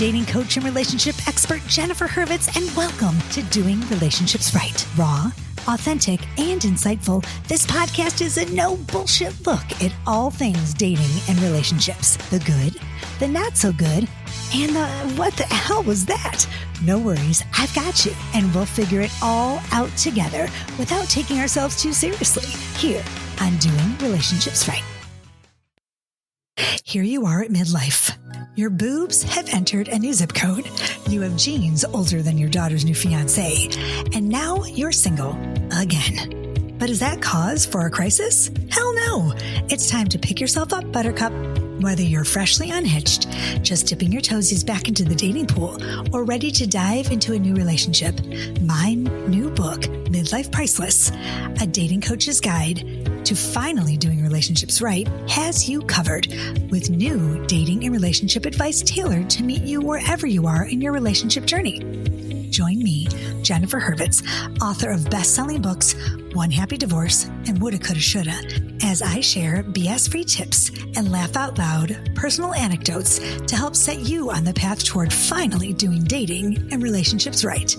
dating coach and relationship expert Jennifer Hurwitz, and welcome to Doing Relationships Right. Raw, authentic, and insightful, this podcast is a no bullshit look at all things dating and relationships. The good, the not so good, and the what the hell was that? No worries, I've got you, and we'll figure it all out together without taking ourselves too seriously here on Doing Relationships Right. Here you are at midlife. Your boobs have entered a new zip code. You have genes older than your daughter's new fiance. And now you're single again. But is that cause for a crisis? Hell no. It's time to pick yourself up, Buttercup. Whether you're freshly unhitched, just dipping your toesies back into the dating pool, or ready to dive into a new relationship, my new book, Midlife Priceless, a dating coach's guide to finally doing relationships right, has you covered with new dating and relationship advice tailored to meet you wherever you are in your relationship journey. Join me, Jennifer Hurwitz, author of best-selling books, One Happy Divorce and Woulda, Coulda, Shoulda, as I share BS-free tips and laugh out loud personal anecdotes to help set you on the path toward finally doing dating and relationships right.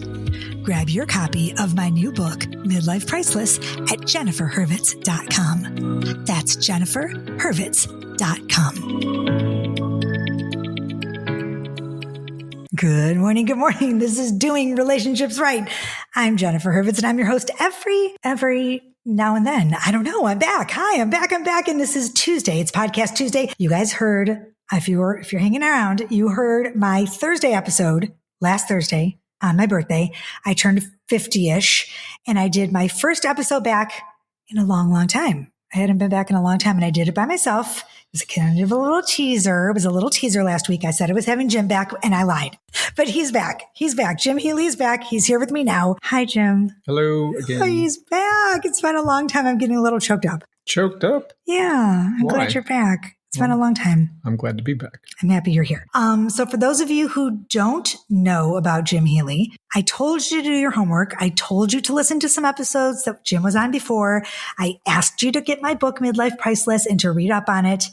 Grab your copy of my new book, Midlife Priceless, at jenniferhurwitz.com. That's jenniferhurwitz.com. Good morning. Good morning. This is Doing Relationships Right. I'm Jennifer Hurwitz, and I'm your host every now and then. I don't know. I'm back. Hi, I'm back. And this is Tuesday. It's Podcast Tuesday. You guys heard, if you're hanging around, you heard my Thursday episode last Thursday on my birthday. I turned 50-ish, and I did my first episode back in a long, long time. I hadn't been back in a long time, and I did it by myself. It was kind of a little teaser. It was a little teaser last week. I said I was having Jim back, and I lied. But he's back. He's back. Jim Healey is back. He's here with me now. Hi, Jim. Hello again. Oh, he's back. It's been a long time. I'm getting a little choked up. Choked up? Yeah. I'm glad you're back. It's been a long time. I'm glad to be back. I'm happy you're here. So for those of you who don't know about Jim Healey, I told you to do your homework. I told you to listen to some episodes that Jim was on before. I asked you to get my book, Midlife Priceless, and to read up on it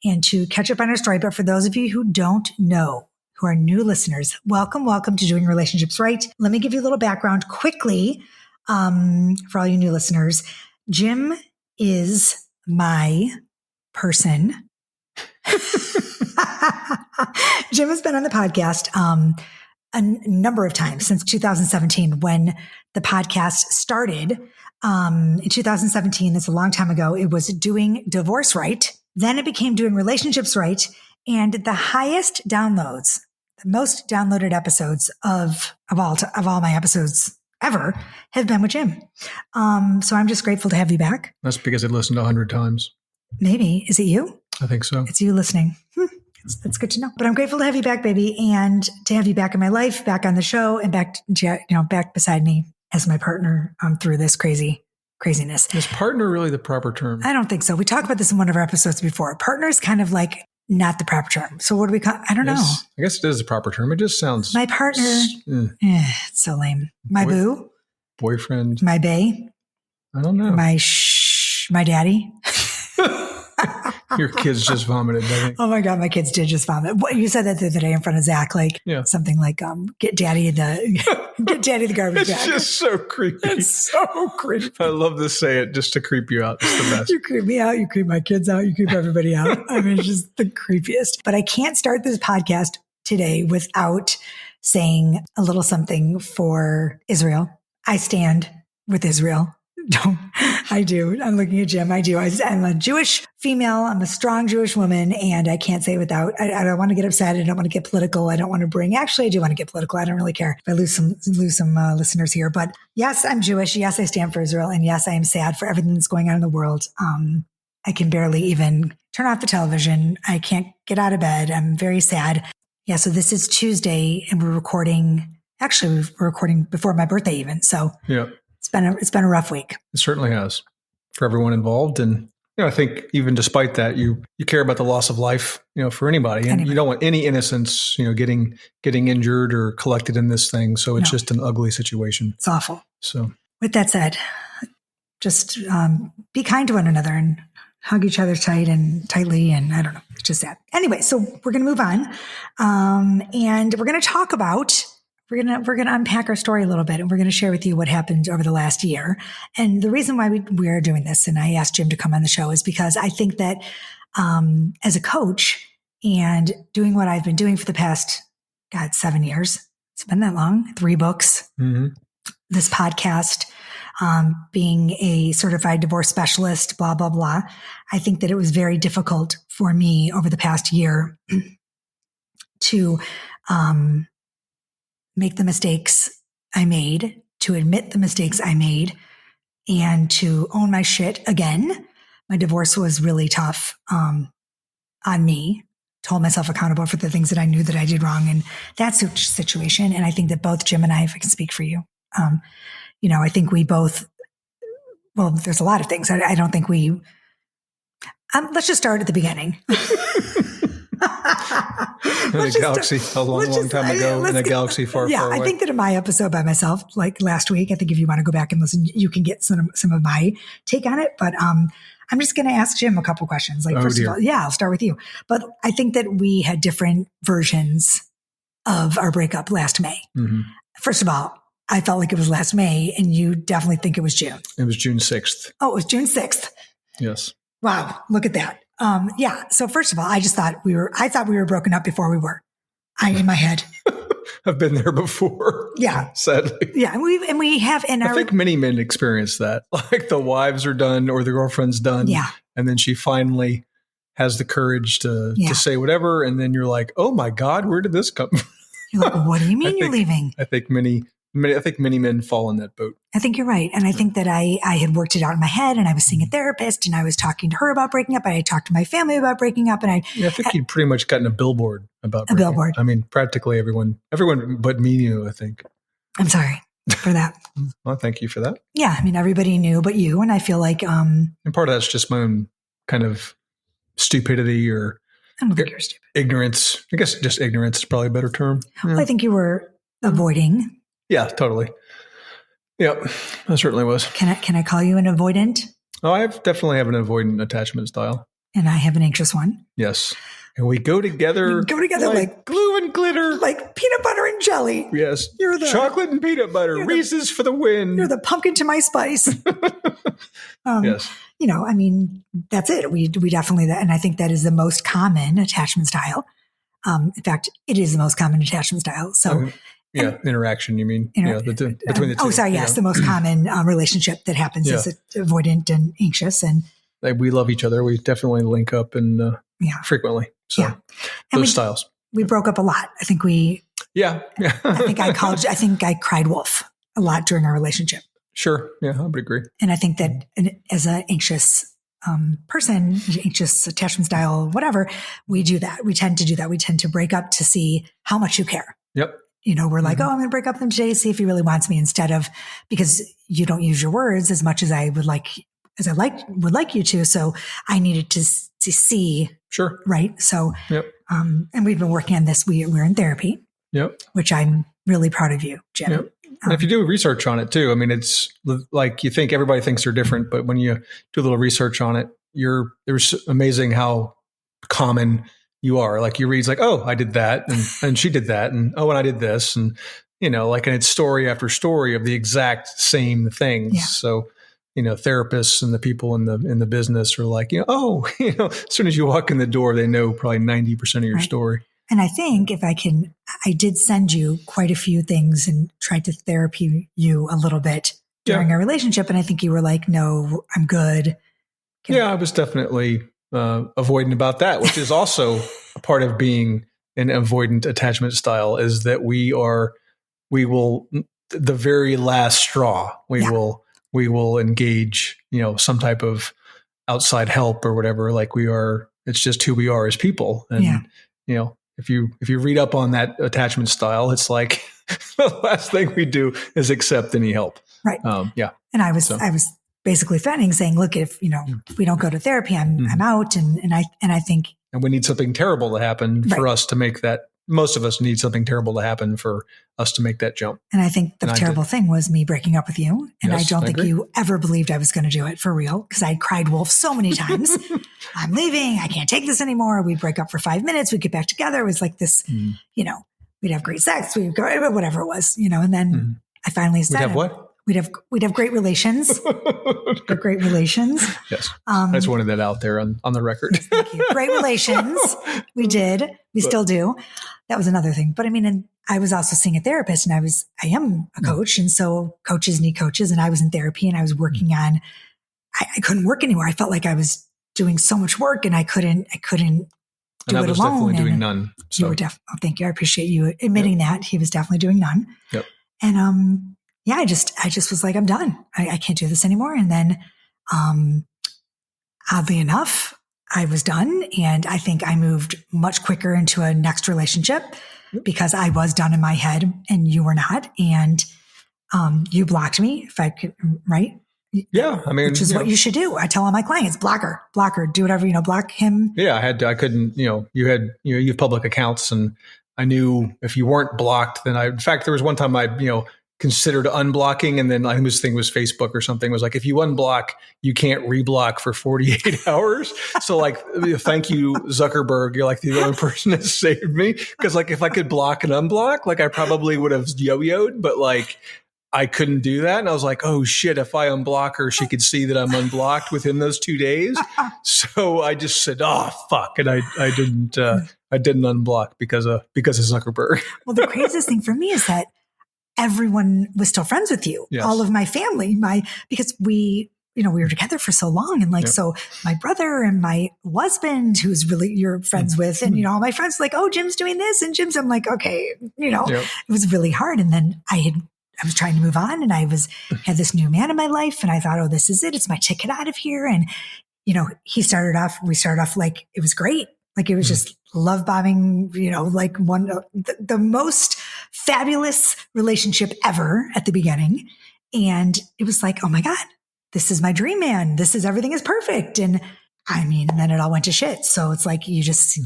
and to catch up on our story. But for those of you who don't know, who are new listeners, welcome to Doing Relationships Right. Let me give you a little background quickly for all you new listeners. Jim is my person. Jim has been on the podcast a number of times since 2017 when the podcast started. In 2017, that's a long time ago, it was Doing Divorce Right. Then it became Doing Relationships Right. And the highest downloads, the most downloaded episodes of all my episodes ever have been with Jim. So I'm just grateful to have you back. That's because I listened 100 times. Maybe. Is it you? I think so. It's you listening. That's good to know. But I'm grateful to have you back, baby, and to have you back in my life, back on the show, and back beside me as my partner through this craziness. Is partner really the proper term? I don't think so. We talked about this in one of our episodes before. Partner is kind of like not the proper term. So what do we call? I don't know. I guess it is the proper term. It just sounds my partner. It's so lame. My boo, boyfriend, my bae. I don't know. My daddy. Your kids just vomited, I think. Oh my God, my kids did just vomit. What, you said that the other day in front of Zach, something like, get daddy the garbage bag. It's just so creepy. It's so creepy. I love to say it just to creep you out. It's the best. You creep me out. You creep my kids out. You creep everybody out. I mean, it's just the creepiest. But I can't start this podcast today without saying a little something for Israel. I stand with Israel. I do. I'm looking at Jim. I do. I'm a Jewish female. I'm a strong Jewish woman, and I can't say it without. I don't want to get upset. I don't want to get political. I don't want to bring. Actually, I do want to get political. I don't really care if I lose some listeners here. But yes, I'm Jewish. Yes, I stand for Israel, and yes, I am sad for everything that's going on in the world. I can barely even turn off the television. I can't get out of bed. I'm very sad. Yeah. So this is Tuesday, and we're recording. Actually, we're recording before my birthday, even. So yeah. It's been a rough week. It certainly has for everyone involved. And, I think even despite that, you care about the loss of life, for anybody. And you don't want any innocence, getting injured or collected in this thing. So it's just an ugly situation. It's awful. So with that said, just be kind to one another and hug each other tightly. And I don't know. just sad. Anyway, so we're going to move on. And we're going to talk about, we're going to unpack our story a little bit, and we're going to share with you what happened over the last year. And the reason why we are doing this, and I asked Jim to come on the show, is because I think that, as a coach and doing what I've been doing for the past, 7 years, it's been that long, 3 books, this podcast, being a certified divorce specialist, blah, blah, blah. I think that it was very difficult for me over the past year to make the mistakes I made, to admit the mistakes I made, and to own my shit again. My divorce was really tough on me, to hold myself accountable for the things that I knew that I did wrong in that situation. And I think that both Jim and I, if I can speak for you, I think we both, well, there's a lot of things. I don't think we, let's just start at the beginning. A long time ago in a galaxy far away. I think that in my episode by myself, like last week, I think if you want to go back and listen, you can get some of my take on it. But I'm just going to ask Jim a couple questions. Like, first of all, I'll start with you. But I think that we had different versions of our breakup last May. Mm-hmm. First of all, I felt like it was last May, and you definitely think it was June. It was June 6th. Oh, it was June 6th. Yes. Wow. Look at that. So first of all, I thought we were broken up before we were. In my head. I've been there before. Yeah. Sadly. Yeah. And we have, I think many men experience that. Like the wives are done or the girlfriend's done. Yeah. And then she finally has the courage to say whatever. And then you're like, oh my God, where did this come from? You're like, what do you mean you're leaving? I think many men fall in that boat. I think you're right. And I think that I had worked it out in my head, and I was seeing a therapist, and I was talking to her about breaking up. I had talked to my family about breaking up. And I think you'd pretty much gotten a billboard about breaking up. I mean, practically everyone but me knew, I think. I'm sorry for that. Well, thank you for that. Yeah. I mean, everybody knew but you. And I feel like, and part of that's just my own kind of stupidity or I don't think you're stupid. Ignorance. I guess just ignorance is probably a better term. Well, I think you were avoiding. Yeah, totally. Yep, I certainly was. Can I call you an avoidant? Oh, I definitely have an avoidant attachment style. And I have an anxious one. Yes. And we go together. Like glue and glitter. Like peanut butter and jelly. Yes. You're the chocolate and peanut butter. Reese's for the win. You're the pumpkin to my spice. Yes. I mean, that's it. We definitely, and I think that is the most common attachment style. In fact, it is the most common attachment style. So, interaction, you mean? Between the two. Oh, sorry. Yes. The most common relationship that happens is avoidant and anxious. And we love each other. We definitely link up and frequently. So those styles. We broke up a lot. I think we. Yeah. I think I cried wolf a lot during our relationship. Sure. Yeah, I would agree. And I think that as an anxious person, anxious attachment style, whatever, we do that. We tend to do that. We tend to break up to see how much you care. Yep. We're like, I'm going to break up with him today, see if he really wants me, instead of, because you don't use your words as much as I would like you to. So I needed to see. Sure. Right. So, and we've been working on this. We're in therapy. Yep. Which I'm really proud of you, Jim. Yep. And if you do research on it too, I mean, it's like you think everybody thinks they're different, but when you do a little research on it, there's amazing how common you are. Like you read, it's like, oh, I did that, and she did that, and oh, and I did this, and and it's story after story of the exact same things. Yeah. So, therapists and the people in the business are like, as soon as you walk in the door, they know probably 90% of your story. And I think I did send you quite a few things and tried to therapy you a little bit during our relationship. And I think you were like, no, I'm good. I was definitely avoidant about that, which is also a part of being an avoidant attachment style, is that we will, the very last straw, we will engage, some type of outside help or whatever. Like it's just who we are as people. And, if you read up on that attachment style, it's like the last thing we do is accept any help. Right. And I was basically threatening, saying, look, if we don't go to therapy, I'm out. And I think, and we need something terrible to happen for us to make that most of us need something terrible to happen for us to make that jump. And I think the terrible thing was me breaking up with you. And I don't think you ever believed I was going to do it for real, because I cried wolf so many times. I'm leaving. I can't take this anymore. We'd break up for 5 minutes. We'd get back together. It was like this, we'd have great sex. We'd go, whatever it was, and then I finally said, we'd have what? We'd have great relations. Great relations. Yes. I just wanted that out there on the record. Yes, thank you. Great relations. We did. We still do. That was another thing. But I mean, and I was also seeing a therapist, and I am a coach. And so coaches need coaches. And I was in therapy, and I was working on, I couldn't work anymore. I felt like I was doing so much work, and I couldn't do and I it was alone. Definitely doing none. So. You were thank you. I appreciate you admitting that. He was definitely doing none. Yep. And, I just was like, I'm done. I can't do this anymore. And then, oddly enough, I was done. And I think I moved much quicker into a next relationship because I was done in my head and you were not. And, you blocked me, if I could, right? Yeah. I mean, which is what you should do. I tell all my clients, block her, do whatever, block him. Yeah. I couldn't, you have public accounts, and I knew if you weren't blocked, then in fact, there was one time I, considered unblocking, and then his thing was Facebook or something, was like, if you unblock, you can't reblock for 48 hours. So like, thank you, Zuckerberg. You're like the only person that saved me. Cause like, if I could block and unblock, like I probably would have yo-yoed, but like I couldn't do that. And I was like, oh shit, if I unblock her, she could see that I'm unblocked within those 2 days. So I just said, oh fuck. And I didn't unblock because of Zuckerberg. Well, the craziest thing for me is that everyone was still friends with you. Yes. All of my family, because we were together for so long. And so my brother and my husband, who's really you're friends with, and, all my friends like, oh, Jim's doing this. And I'm like, okay, it was really hard. And then I was trying to move on, and had this new man in my life, and I thought, oh, this is it. It's my ticket out of here. And, we started off like, it was great. Like it was just love bombing, like the most fabulous relationship ever at the beginning. And it was like, oh my God, this is my dream man. Everything is perfect. And and then it all went to shit. So it's like, you just,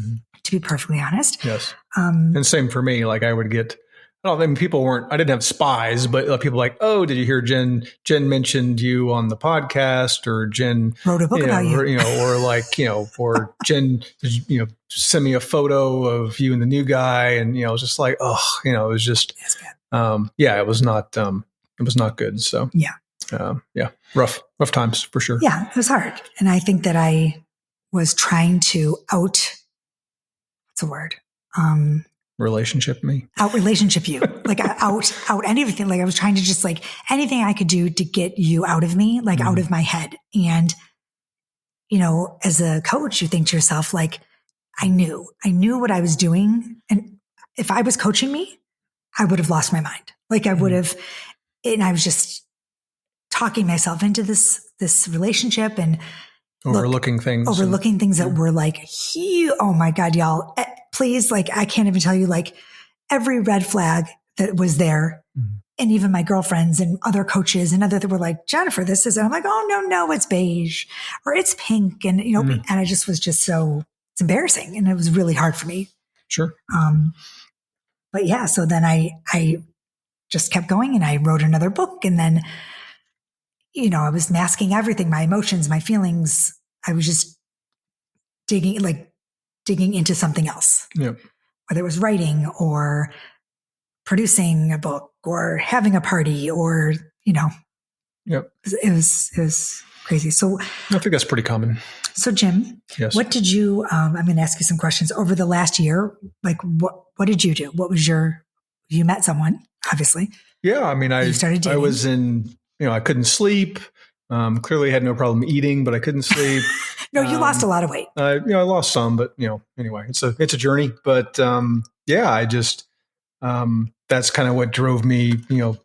to be perfectly honest. Yes. And same for me. Like I would get, I didn't have spies, but people like, oh, did you hear Jen mentioned you on the podcast, or Jen wrote a book about you, or Jen, send me a photo of you and the new guy. And, it was just like, oh, it was just, it was not good. So rough times for sure. Yeah, it was hard. And I think that I was trying to what's the word? Relationship me. Out relationship you. Like out anything. Like I was trying to just like anything I could do to get you out of me, like out of my head. And, as a coach, you think to yourself, like, I knew what I was doing. And if I was coaching me, I would have lost my mind. Like I would have, and I was just talking myself into this relationship and overlooking things that were like, oh my God, y'all, please. Like, I can't even tell you like every red flag that was there. And even my girlfriends and other coaches and that were like, Jennifer, this is, and I'm like, oh no, it's beige or it's pink. And, and I just was just it's embarrassing. And it was really hard for me. Sure. But yeah, so then I just kept going, and I wrote another book, and then, I was masking everything, my emotions, my feelings. I was just digging into something else, whether it was writing or producing a book or having a party or, it was crazy. So I think that's pretty common. So Jim, yes. What did you, I'm going to ask you some questions over the last year. Like what did you do? What was you met someone, obviously. Yeah. I mean, I was in, I couldn't sleep. Clearly had no problem eating, but I couldn't sleep. No, you lost a lot of weight. I lost some, but anyway, it's a journey, but, I just, that's kind of what drove me,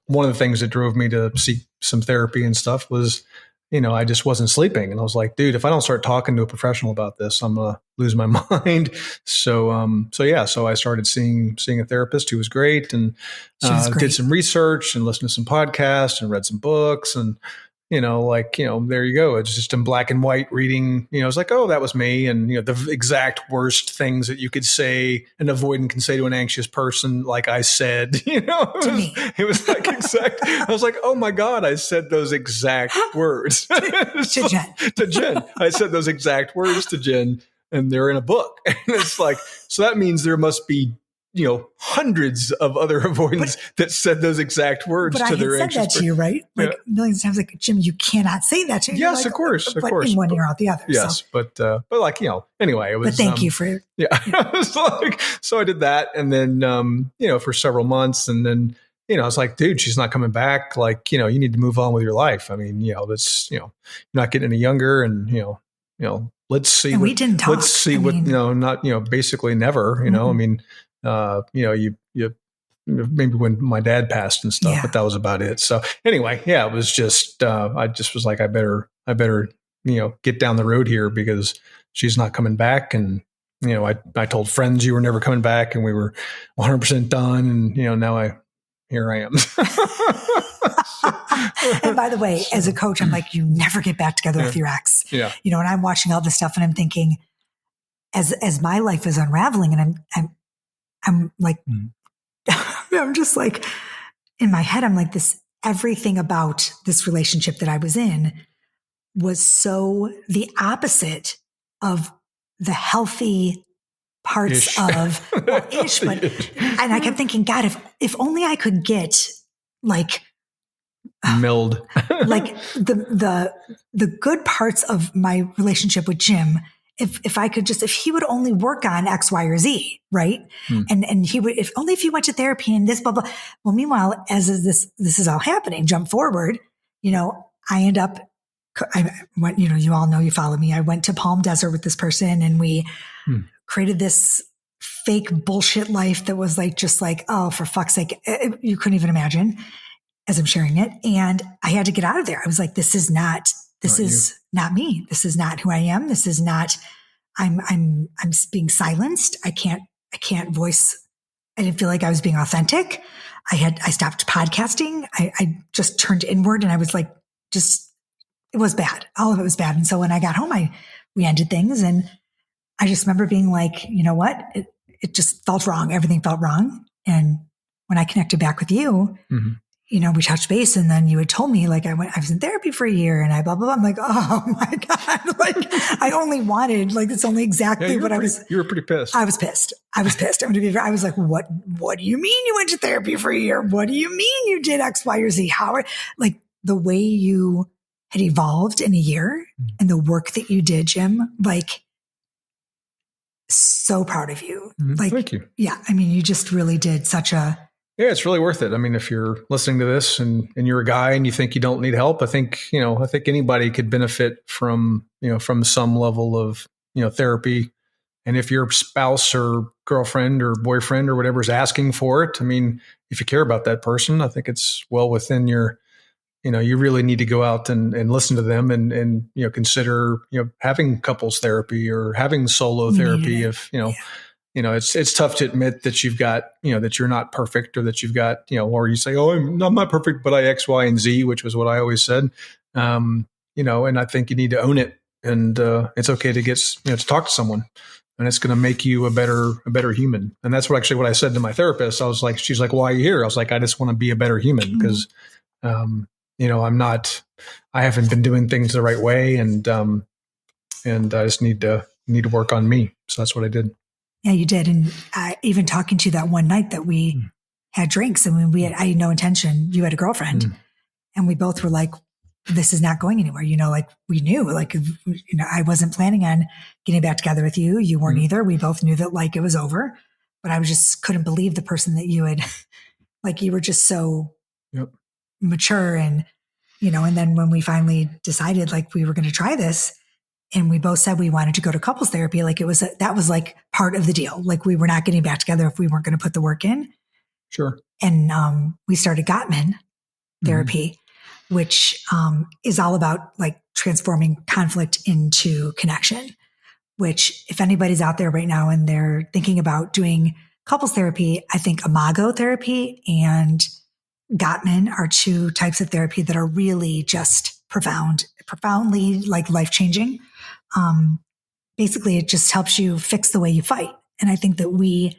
one of the things that drove me to seek some therapy and stuff was, I just wasn't sleeping. And I was like, dude, if I don't start talking to a professional about this, I'm going to lose my mind. So I started seeing a therapist who was great, and did some research and listened to some podcasts and read some books. And, there you go. It's just in black and white reading, it's like, oh, that was me. And, the exact worst things that you could say an avoidant can say to an anxious person. Like I said, it was like exact. I was like, oh my God, I said those exact words to Jen. To Jen. I said those exact words to Jen, and they're in a book. And it's like, so that means there must be, hundreds of other avoidants that said those exact words to their anxious. But I had said that to you, right? Like millions of times, like, Jim, you cannot say that to me. Yes, of course. But in one ear out the other. Yes, so. but like, anyway, it was. But thank you for. Yeah. It's like, so I did that. And then, for several months. And then, I was like, dude, she's not coming back. Like, you need to move on with your life. I mean, that's, you're not getting any younger, and, let's see. And we didn't talk. Let's see not, basically never, mm-hmm. I mean, you maybe when my dad passed and stuff, but that was about it. So anyway, it was just, I just was like, I better, get down the road here because she's not coming back. And, I told friends you were never coming back, and we were 100% done. And, now here I am. And by the way, as a coach, I'm like, you never get back together with your ex. Yeah. And I'm watching all this stuff and I'm thinking, as my life is unraveling, and I'm like, I'm just like, in my head, I'm like, everything about this relationship that I was in was so the opposite of the healthy parts ish. Of, well, ish, but, and I kept thinking, God, if only I could get like, meld, like the good parts of my relationship with Jim. If I could if he would only work on X, Y, or Z, right? And he would, if he went to therapy and this, blah, blah. Well, meanwhile, as this is all happening, jump forward, I end up, I went, you all know, you follow me. I went to Palm Desert with this person, and we created this fake bullshit life that was like, just like, oh, for fuck's sake, you couldn't even imagine as I'm sharing it. And I had to get out of there. I was like, this is not me. This is not who I am. This is not, I'm being silenced. I can't voice. I didn't feel like I was being authentic. I stopped podcasting. I just turned inward, and I was like, it was bad. All of it was bad. And so when I got home, we ended things, and I just remember being like, you know what? It just felt wrong. Everything felt wrong. And when I connected back with you, we touched base, and then you had told me, like, I was in therapy for a year, and I blah, blah, blah. I'm like, oh my God. Like, I only wanted, like, it's only exactly what I was. You were pretty pissed. I was pissed. I was like, what do you mean you went to therapy for a year? What do you mean you did X, Y, or Z? Like the way you had evolved in a year and the work that you did, Jim, like, so proud of you. Like, thank you. Yeah. I mean, you just really did such a, yeah, it's really worth it. I mean, if you're listening to this and you're a guy and you think you don't need help, I think anybody could benefit from some level of, therapy. And if your spouse or girlfriend or boyfriend or whatever is asking for it, I mean, if you care about that person, I think it's well within your, you really need to go out and listen to them and consider, having couples therapy or having solo therapy if, it's tough to admit that you've got, that you're not perfect, or that you've got, or you say, oh, I'm not perfect, but I X, Y, and Z, which was what I always said. And I think you need to own it, and it's okay to get, to talk to someone, and it's going to make you a better human. And that's what I said to my therapist. I was like, she's like, why are you here? I was like, I just want to be a better human because, I haven't been doing things the right way. And I just need to work on me. So that's what I did. Yeah, you did. And even talking to you that one night that we had drinks, and I had no intention, you had a girlfriend, and we both were like, this is not going anywhere. Like we knew, like, I wasn't planning on getting back together with you. You weren't either. We both knew that, like, it was over, but I just couldn't believe the person that you had, like, you were just so mature. And, and then when we finally decided, like, we were going to try this, and we both said we wanted to go to couples therapy, like, that was like part of the deal. Like, we were not getting back together if we weren't going to put the work in. Sure. And we started Gottman therapy, which is all about, like, transforming conflict into connection, which, if anybody's out there right now and they're thinking about doing couples therapy, I think Imago therapy and Gottman are two types of therapy that are really just profoundly like life-changing. Basically it just helps you fix the way you fight. And I think that we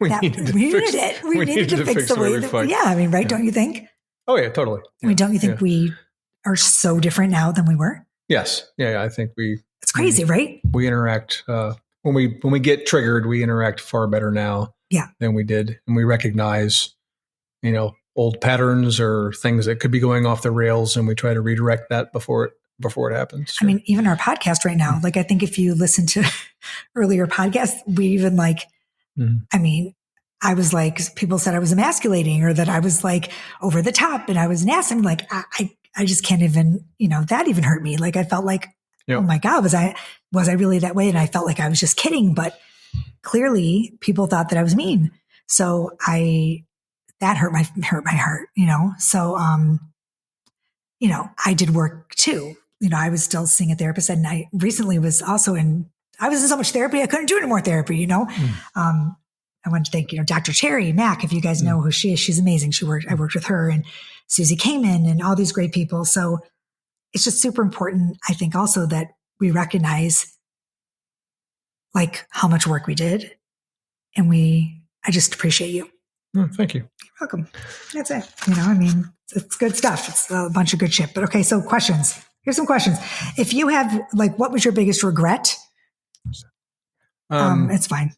needed to fix the way that fight. Yeah. I mean, right. Yeah. Don't you think? Oh yeah, totally. I mean, don't you think we are so different now than we were? Yes. Yeah. I think it's crazy, right? We interact, when we get triggered, we interact far better now than we did. And we recognize, old patterns or things that could be going off the rails, and we try to redirect that before it happens. I mean, even our podcast right now, like I think if you listen to earlier podcasts, we even like, I mean, I was like, people said I was emasculating or that I was like over the top and I was nasty. I'm like, I just can't even, that even hurt me. Like I felt like, oh my God, was I really that way? And I felt like I was just kidding, but clearly people thought that I was mean. So that hurt my heart, So, I did work too. I was still seeing a therapist, and I recently was also I was in so much therapy, I couldn't do any more therapy, I want to thank, Dr. Terry Mack, if you guys know who she is, she's amazing. I worked with her and Susie Kamen and all these great people. So it's just super important, I think, also that we recognize like how much work we did. And I just appreciate you. Oh, thank you. You're welcome. That's it. I mean, it's good stuff. It's a bunch of good shit. But okay, so questions. Here's some questions. If you have, like, what was your biggest regret? It's fine.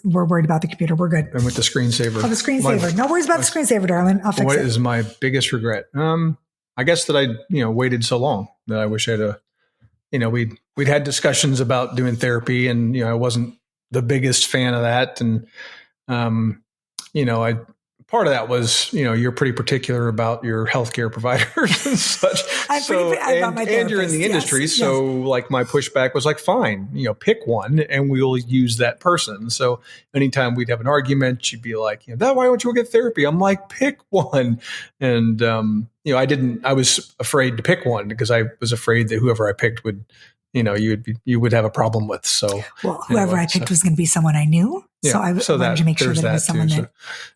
We're worried about the computer. We're good. And with the screensaver. Oh, the screensaver. No worries about the screensaver, darling. I'll fix it. What is my biggest regret? I guess that I, waited so long that I wish I'd, we'd had discussions about doing therapy, and, I wasn't the biggest fan of that. And, part of that was, you're pretty particular about your healthcare providers and such. I'm pretty about my therapist. And you're in the industry. Yes, so like my pushback was like, fine, pick one and we'll use that person. So anytime we'd have an argument, she'd be like, why don't you go get therapy? I'm like, pick one. And, I was afraid to pick one because I was afraid that whoever I picked would, you would have a problem with. So, well, whoever I picked was going to be someone I knew. So I wanted to make sure that it was someone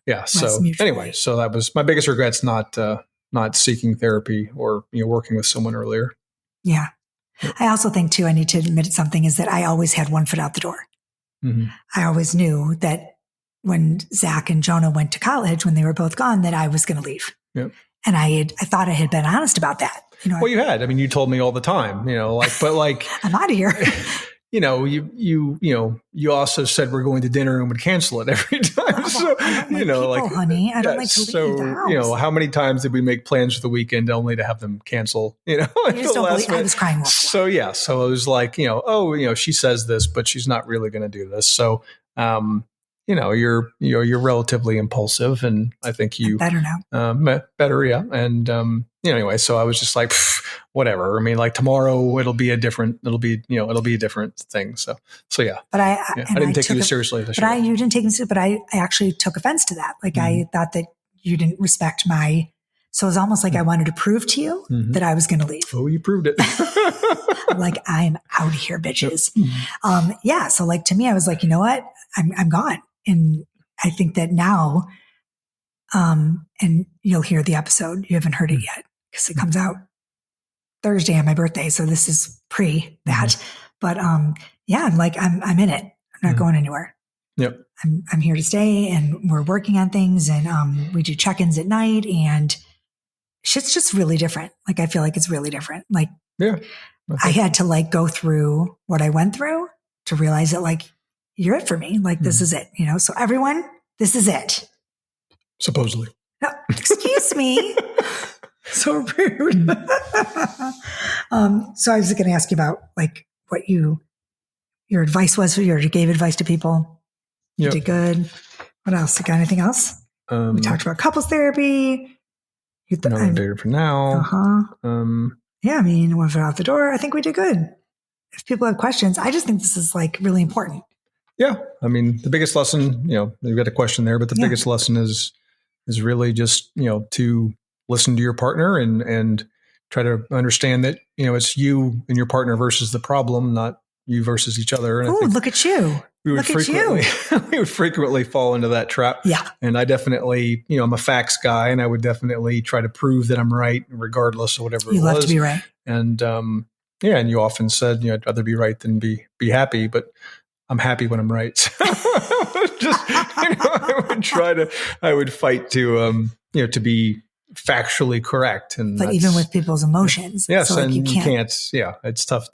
that. So anyway, so that was my biggest regret's not seeking therapy or, working with someone earlier. Yeah. I also think too, I need to admit something is that I always had one foot out the door. Mm-hmm. I always knew that when Zach and Jonah went to college, when they were both gone, that I was going to leave. Yep. And I thought I had been honest about that. Well, you had. I mean, you told me all the time, but I'm out of here. You also said we're going to dinner and would cancel it every time. Honey, I don't like to leave the house. How many times did we make plans for the weekend only to have them cancel? You just don't believe I was crying. So it was like, she says this, but she's not really going to do this. So, you're relatively impulsive, and I think you better now. Better, yeah. And anyway, so I was just like, whatever. I mean, like tomorrow it'll be a different thing. So yeah. But I didn't take you seriously. You didn't take me seriously, but I actually took offense to that. Like I thought that you didn't respect so it was almost like I wanted to prove to you that I was going to leave. Oh, you proved it. I'm like, I'm out of here, bitches. Mm-hmm. So like to me, I was like, you know what? I'm gone. And I think that now, and you'll hear the episode. You haven't heard it yet because it comes out Thursday on my birthday. So this is pre that, but, I'm like, I'm in it. I'm not going anywhere. Yep. I'm here to stay, and we're working on things, and, we do check-ins at night, and shit's just really different. Like, I feel like it's really different. Like, I had to like go through what I went through to realize that like, you're it for me. Like, this is it, so everyone, this is it. Supposedly. No, excuse me. So rude. So I was going to ask you about like what your advice was. You gave advice to people. You did good. What else? You got anything else? We talked about couples therapy. No data for now. I mean, one foot out the door. I think we did good. If people have questions, I just think this is like really important. Yeah. I mean, the biggest lesson, you've got a question there, but the biggest lesson is really just, to listen to your partner and try to understand that, it's you and your partner versus the problem, not you versus each other. And look at you. we would Look at frequently we would frequently fall into that trap. Yeah. And I definitely, I'm a facts guy, and I would definitely try to prove that I'm right, regardless of whatever You it was. love to be right. And and you often said, I'd rather be right than be happy, but I'm happy when I'm right. So I would fight to to be factually correct. But even with people's emotions. Yes. So and you can't, it's tough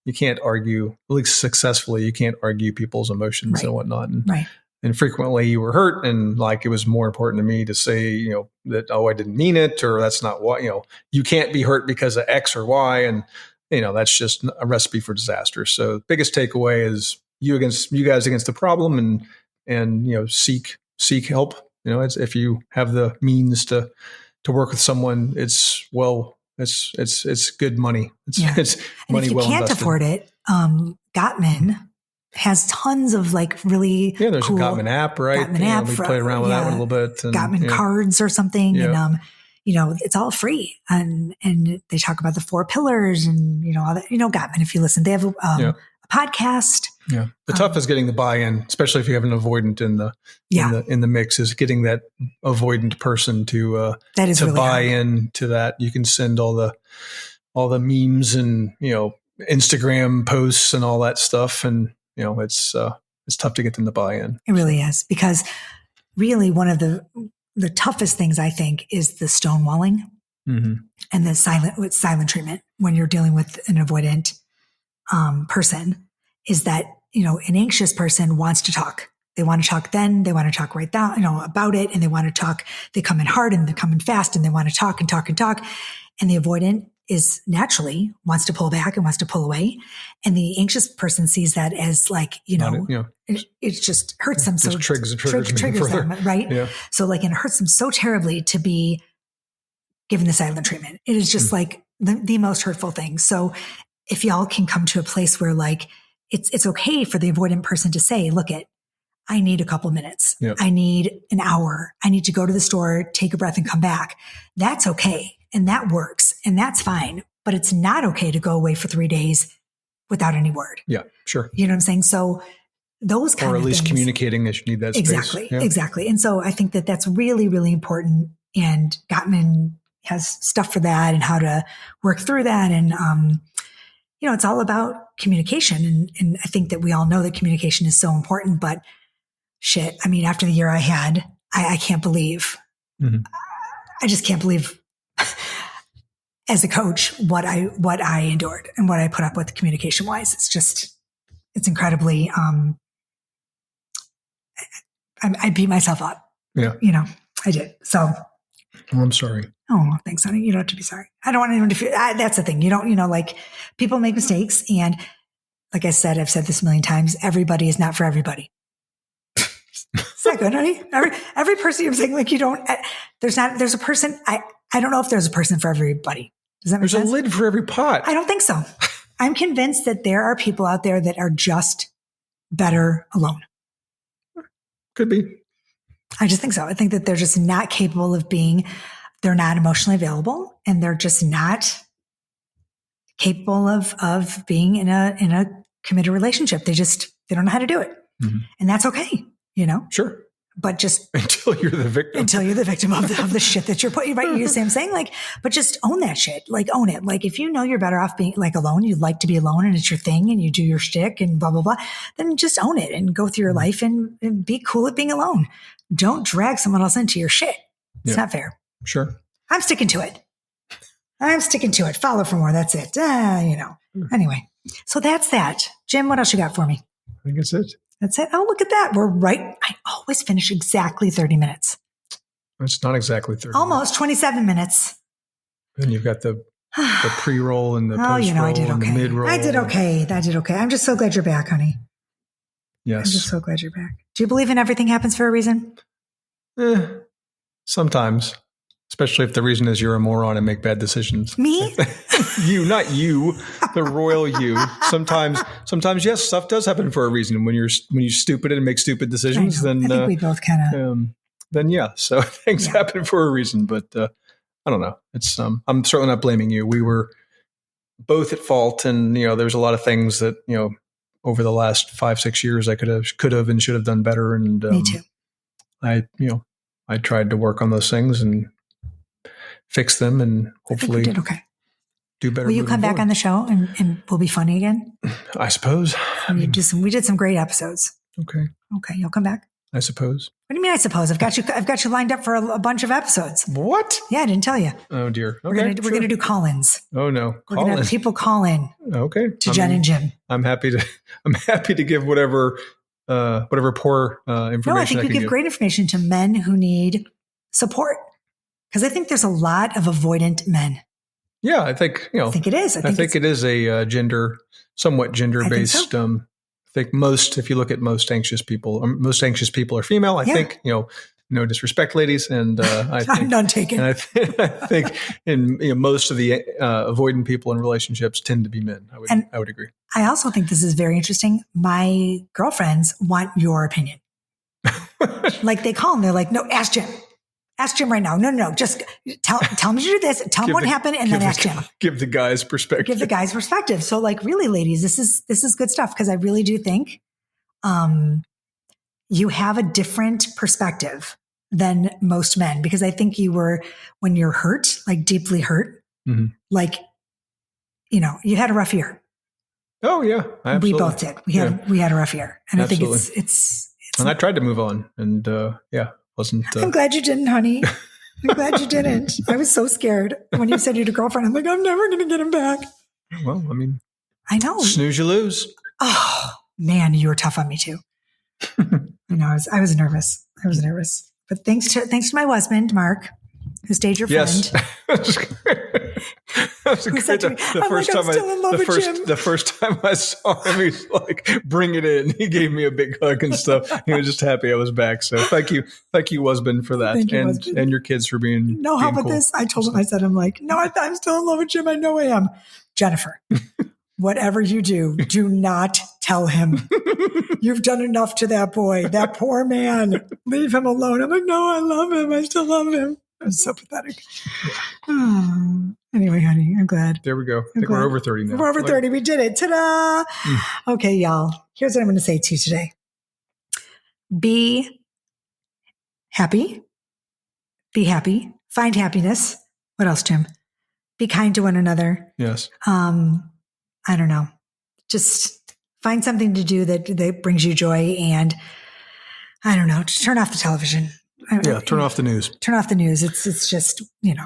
you can't argue, at least successfully, you can't argue people's emotions and whatnot. And frequently you were hurt, and like it was more important to me to say, that, I didn't mean it, or that's not what, you can't be hurt because of X or Y. And, that's just a recipe for disaster. So the biggest takeaway is you guys against the problem, and seek help. If you have the means to work with someone, it's good money. It's money if you well can't invested. afford it, Gottman has tons of really there's cool a Gottman app, right? Gottman app. We played around with that one a little bit. And, Gottman cards or something, Yeah. and it's all free, and they talk about the 4 pillars and all that. Gottman, if you listen, they have a podcast. Yeah, the tough is getting the buy-in, especially if you have an avoidant in the mix. Is getting that avoidant person to really buy hard. in to that. You can send all the memes and Instagram posts and all that stuff, and it's tough to get them to buy in. It really is, because really one of the toughest things, I think, is the stonewalling and the silent treatment when you're dealing with an avoidant person. Is that an anxious person wants to talk. They want to talk then. They want to talk right now, about it, and they want to talk. They come in hard and they come in fast, and they want to talk and talk and talk. And the avoidant is naturally wants to pull back and wants to pull away. And the anxious person sees that as it just hurts them. Just so triggers them, right? Yeah. So it hurts them so terribly to be given the silent treatment. It is just the most hurtful thing. So if y'all can come to a place where it's okay for the avoidant person to say, look I need a couple minutes. Yep. I need an hour. I need to go to the store, take a breath and come back. That's okay. And that works. And that's fine. But it's not okay to go away for 3 days without any word. Yeah, sure. You know what I'm saying? So those kind of things. Or at least communicating that you need that space. Exactly. And so I think that that's really, really important. And Gottman has stuff for that and how to work through that. And, it's all about communication. And I think that we all know that communication is so important, but shit, after the year I had, I can't believe, I just can't believe as a coach, what I endured and what I put up with communication wise. It's incredibly, I beat myself up. Yeah. I did. So. Well, I'm sorry. Oh, thanks, honey. You don't have to be sorry. I don't want anyone to feel, that's the thing. You don't, people make mistakes. And like I said, I've said this a million times, everybody is not for everybody. Is that good, honey? Every person you're saying, there's a person, I don't know if there's a person for everybody. Does that make sense? There's a lid for every pot. I don't think so. I'm convinced that there are people out there that are just better alone. Could be. I just think so. I think that they're just not capable of they're not emotionally available, and they're just not capable of being in a committed relationship. They don't know how to do it. And that's okay, Sure. But just until you're the victim of the shit that you're putting, right? You see what I'm saying? But just own that shit. Own it. If you're better off being alone, you'd like to be alone and it's your thing and you do your shtick and blah, blah, blah, then just own it and go through your life and be cool at being alone. Don't drag someone else into your shit. It's not fair. Sure. I'm sticking to it. Follow for more. That's it. Anyway, so that's that. Jim, what else you got for me? I think that's it. That's it. Oh, look at that. We're right. I always finish exactly 30 minutes. It's not exactly 30 Almost 27 minutes. Then you've got the pre-roll and the post-roll I did okay. and the mid-roll. I did okay. I'm just so glad you're back, honey. Yes. I'm just so glad you're back. Do you believe in everything happens for a reason? Sometimes. Especially if the reason is you're a moron and make bad decisions. Me? You, not you, the royal you. Sometimes, yes, stuff does happen for a reason. When you're stupid and make stupid decisions, then I think we both kind of. Then yeah, so things happen for a reason. But I don't know. It's I'm certainly not blaming you. We were both at fault, and there's a lot of things that over the last 5-6 years, I could have and should have done better. And me too. I tried to work on those things and fix them, and hopefully did okay. Do better. Will you come back on the show and we'll be funny again? I suppose. We did some great episodes. Okay, you'll come back. I suppose. What do you mean? I suppose I've got you lined up for a bunch of episodes. What? Yeah, I didn't tell you. Oh dear. Okay, we're gonna do call-ins. Oh no, we're gonna have people call in. Okay. To Jen and Jim. I'm happy to give whatever poor information. No, I think you give great information to men who need support, because I think there's a lot of avoidant men. Yeah, I think it is. I think it is a somewhat gender-based. I think if you look at most anxious people are female. I think, no disrespect, ladies. And I think, I'm none taken. And I think in most of the avoidant people in relationships tend to be men. I would agree. I also think this is very interesting. My girlfriends want your opinion. Like they call and they're like, no, ask Jim. Ask Jim right now. No. Just tell me to do this. Tell him what happened, and then ask Jim. Give the guy's perspective. So, like, really, ladies, this is good stuff, because I really do think you have a different perspective than most men, because I think when you're hurt, like deeply hurt, mm-hmm. like, you had a rough year. Oh yeah, absolutely. We both did. We had a rough year, and absolutely. I think it's. And I tried to move on, and wasn't. I'm glad you didn't, honey. I'm glad you didn't. I was so scared when you said you had a girlfriend. I'm like, I'm never going to get him back. Well, I mean, I know. Snooze, you lose. Oh man, you were tough on me too. I was nervous. But thanks to my husband, Mark, who stayed your friend. That was great. The first time I saw him, he's like, "Bring it in." He gave me a big hug and stuff. He was just happy I was back. So thank you, husband, for that, and your kids for being. No, how about cool. this? I told him. I said, "I'm like, no, I'm still in love with Jim. I know I am." Jennifer, whatever you do not tell him. You've done enough to that boy, that poor man. Leave him alone. I'm like, no, I love him. I still love him. I'm so pathetic. Anyway, honey, I'm glad. There we go. I think we're over 30 now. We're over 30. We did it. Ta-da! Okay, y'all. Here's what I'm going to say to you today. Be happy. Be happy. Find happiness. What else, Jim? Be kind to one another. Yes. I don't know. Just find something to do that brings you joy, and I don't know. Just turn off the television. Turn off the news. Turn off the news. It's just, it's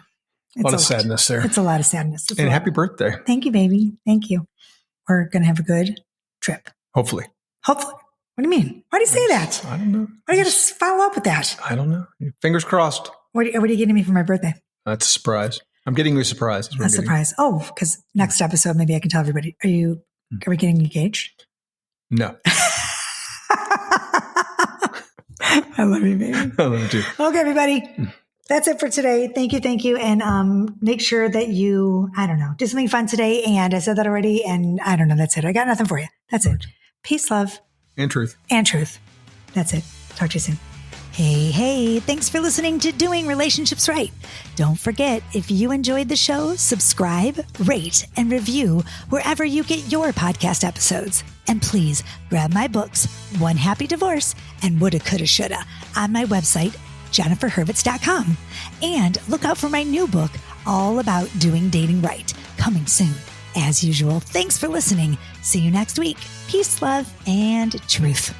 a lot of sadness there. It's a lot of sadness. And happy birthday. Thank you, baby. Thank you. We're going to have a good trip. Hopefully. What do you mean? Why do you say that? I don't know. Why do you got to follow up with that? I don't know. Fingers crossed. What are you getting me for my birthday? That's a surprise. I'm getting you a surprise. A surprise. Oh, because next episode, maybe I can tell everybody. Are we getting engaged? No. I love you, baby. I love you too. Okay, everybody. That's it for today. Thank you. And make sure that you, do something fun today. And I said that already. And I don't know. That's it. I got nothing for you. That's it. Peace, love. And truth. That's it. Talk to you soon. Hey, thanks for listening to Doing Relationships Right. Don't forget, if you enjoyed the show, subscribe, rate, and review wherever you get your podcast episodes. And please grab my books, One Happy Divorce and Woulda, Coulda, Shoulda, on my website, jenniferhurwitz.com. And look out for my new book, all about doing dating right, coming soon. As usual, thanks for listening. See you next week. Peace, love, and truth.